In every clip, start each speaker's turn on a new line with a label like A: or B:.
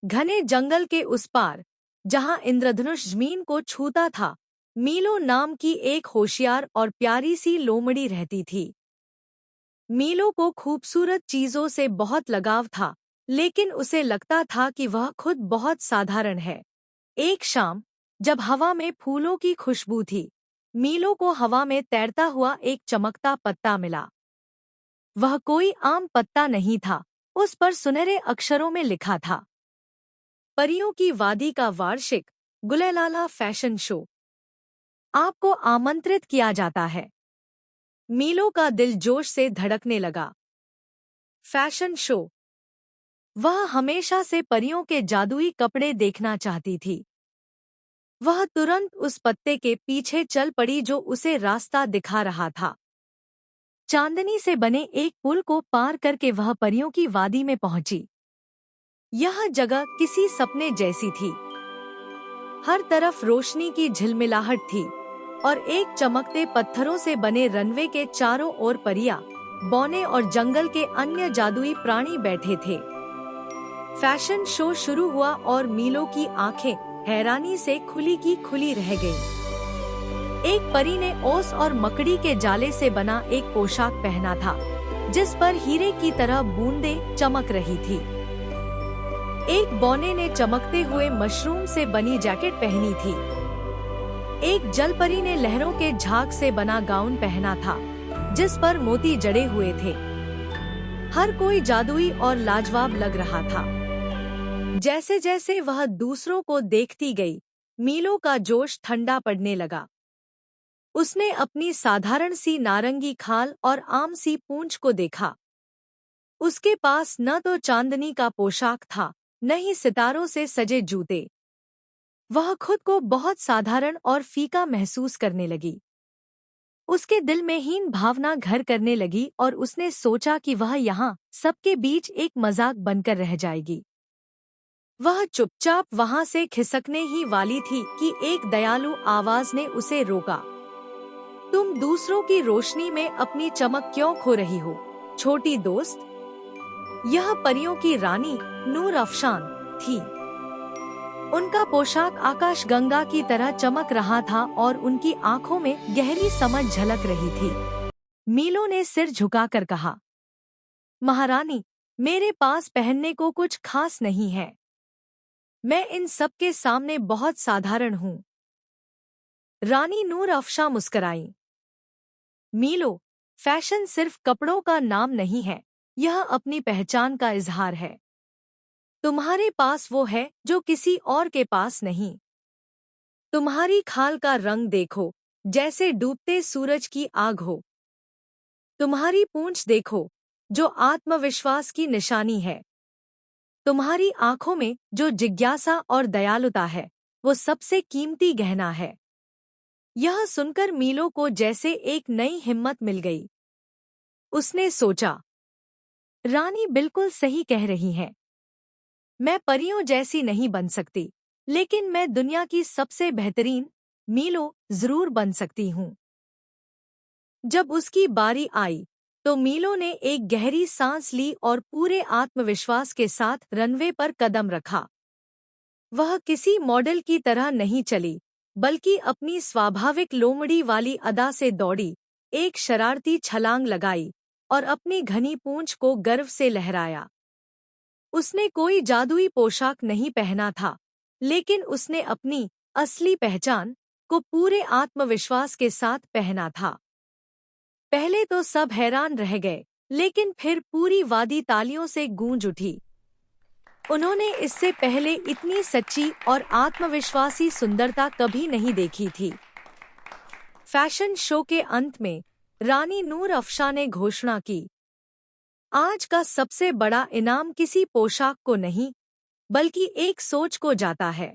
A: घने जंगल के उस पार, जहां इंद्रधनुष जमीन को छूता था, मीलो नाम की एक होशियार और प्यारी सी लोमड़ी रहती थी। मीलो को खूबसूरत चीजों से बहुत लगाव था, लेकिन उसे लगता था कि वह खुद बहुत साधारण है। एक शाम, जब हवा में फूलों की खुशबू थी, मीलो को हवा में तैरता हुआ एक चमकता पत्ता मिला। वह कोई आम पत्ता नहीं था, उस पर सुनहरे अक्षरों में लिखा था, परियों की वादी का वार्षिक गुलेलाला फैशन शो, आपको आमंत्रित किया जाता है। मीलो का दिल जोश से धड़कने लगा। Fashion show? वह हमेशा से परियों के जादुई कपड़े देखना चाहती थी। वह तुरंत उस पत्ते के पीछे चल पड़ी जो उसे रास्ता दिखा रहा था। चांदनी से बने एक पुल को पार करके वह परियों की वादी में पहुंची। यह जगह किसी सपने जैसी थी। हर तरफ रोशनी की झिलमिलाहट थी और एक चमकते पत्थरों से बने रनवे के चारों ओर परियां, बौने और जंगल के अन्य जादुई प्राणी बैठे थे। फैशन शो शुरू हुआ और मीलो की आंखें हैरानी से खुली की खुली रह गईं। एक परी ने ओस और मकड़ी के जाले से बना एक पोशाक पहना था, जिस पर हीरे की तरह बूंदें चमक रही थी। एक बौने ने चमकते हुए मशरूम से बनी जैकेट पहनी थी। एक जलपरी ने लहरों के झाग से बना गाउन पहना था, जिस पर मोती जड़े हुए थे। हर कोई जादुई और लाजवाब लग रहा था। जैसे जैसे वह दूसरों को देखती गई, मीलो का जोश ठंडा पड़ने लगा। उसने अपनी साधारण सी नारंगी खाल और आम सी पूंछ को देखा। उसके पास न तो चांदनी का पोशाक था, न ही सितारों से सजे जूते। वह खुद को बहुत साधारण और फीका महसूस करने लगी। उसके दिल में हीन भावना घर करने लगी और उसने सोचा कि वह यहाँ सबके बीच एक मजाक बनकर रह जाएगी। वह चुपचाप वहां से खिसकने ही वाली थी कि एक दयालु आवाज ने उसे रोका। तुम दूसरों की रोशनी में अपनी चमक क्यों खो रही हो, छोटी दोस्त? यह परियों की रानी नूर अफशान थी। उनका पोशाक आकाश गंगा की तरह चमक रहा था और उनकी आंखों में गहरी समझ झलक रही थी। मीलो ने सिर झुकाकर कहा, महारानी, मेरे पास पहनने को कुछ खास नहीं है। मैं इन सब के सामने बहुत साधारण हूँ। रानी नूर अफशा मुस्कराई। मीलो, फैशन सिर्फ कपड़ों का नाम नहीं है, यह अपनी पहचान का इजहार है। तुम्हारे पास वो है जो किसी और के पास नहीं। तुम्हारी खाल का रंग देखो, जैसे डूबते सूरज की आग हो। तुम्हारी पूंछ देखो, जो आत्मविश्वास की निशानी है। तुम्हारी आंखों में जो जिज्ञासा और दयालुता है, वो सबसे कीमती गहना है। यह सुनकर मीलो को जैसे एक नई हिम्मत मिल गई। उसने सोचा, रानी बिल्कुल सही कह रही है। मैं परियों जैसी नहीं बन सकती, लेकिन मैं दुनिया की सबसे बेहतरीन मीलो जरूर बन सकती हूँ। जब उसकी बारी आई, तो मीलो ने एक गहरी सांस ली और पूरे आत्मविश्वास के साथ रनवे पर कदम रखा। वह किसी मॉडल की तरह नहीं चली, बल्कि अपनी स्वाभाविक लोमड़ी वाली अदा से दौड़ी, एक शरारती छलांग लगाई और अपनी घनी पूंछ को गर्व से लहराया। उसने कोई जादुई पोशाक नहीं पहना था, लेकिन उसने अपनी असली पहचान को पूरे आत्मविश्वास के साथ पहना था। पहले तो सब हैरान रह गए, लेकिन फिर पूरी वादी तालियों से गूंज उठी। उन्होंने इससे पहले इतनी सच्ची और आत्मविश्वासी सुंदरता कभी नहीं देखी थी। फैशन शो के अंत में रानी नूर अफशा ने घोषणा की, आज का सबसे बड़ा इनाम किसी पोशाक को नहीं, बल्कि एक सोच को जाता है।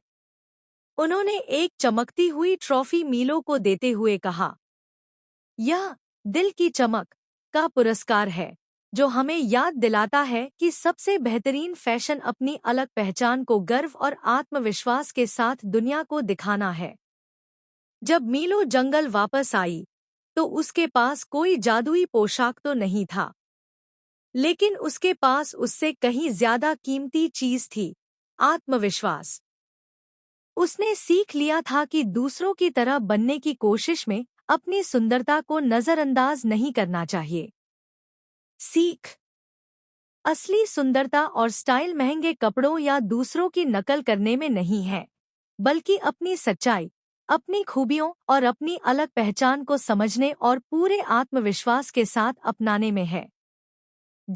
A: उन्होंने एक चमकती हुई ट्रॉफी मीलो को देते हुए कहा, यह दिल की चमक का पुरस्कार है, जो हमें याद दिलाता है कि सबसे बेहतरीन फैशन अपनी अलग पहचान को गर्व और आत्मविश्वास के साथ दुनिया को दिखाना है। जब मीलो जंगल वापस आई, तो उसके पास कोई जादुई पोशाक तो नहीं था, लेकिन उसके पास उससे कहीं ज्यादा कीमती चीज थी, आत्मविश्वास। उसने सीख लिया था कि दूसरों की तरह बनने की कोशिश में अपनी सुंदरता को नजरअंदाज नहीं करना चाहिए। सीख। असली सुंदरता और स्टाइल महंगे कपड़ों या दूसरों की नकल करने में नहीं है, बल्कि अपनी सच्चाई, अपनी खूबियों और अपनी अलग पहचान को समझने और पूरे आत्मविश्वास के साथ अपनाने में है।